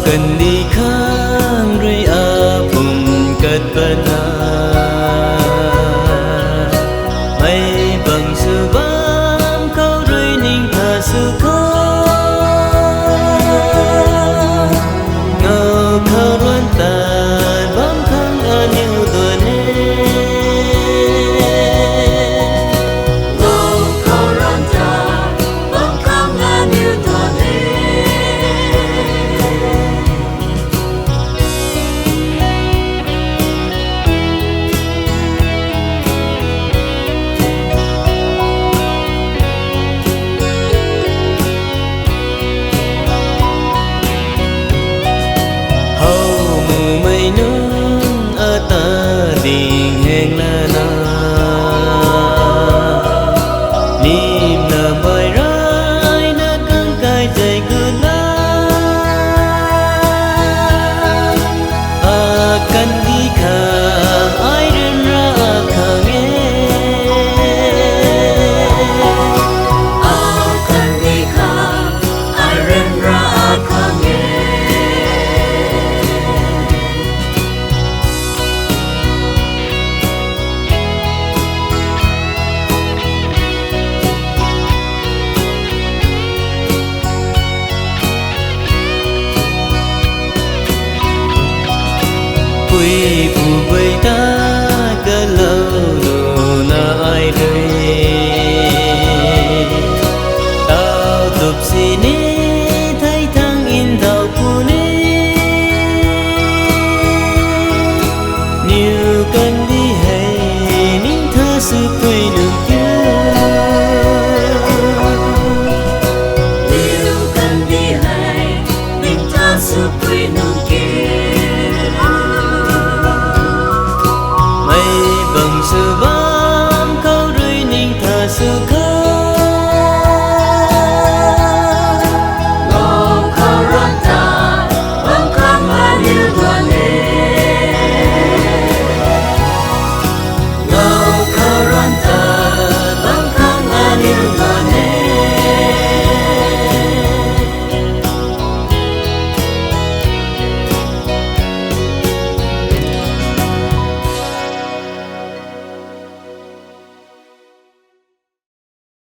Cần đi khang rồi phùng cất bên mây bằng sự bám câu rồi ninh thả sự khó ngờ khao loan tàn bám khang như tuần đình hẹn là na niềm nở bơi rơi nơi cơn cay dày cứ lá cần đi khả ai đến ra khả nghe cần đi khả ai đến ra khả nghe quỳ phù vây ta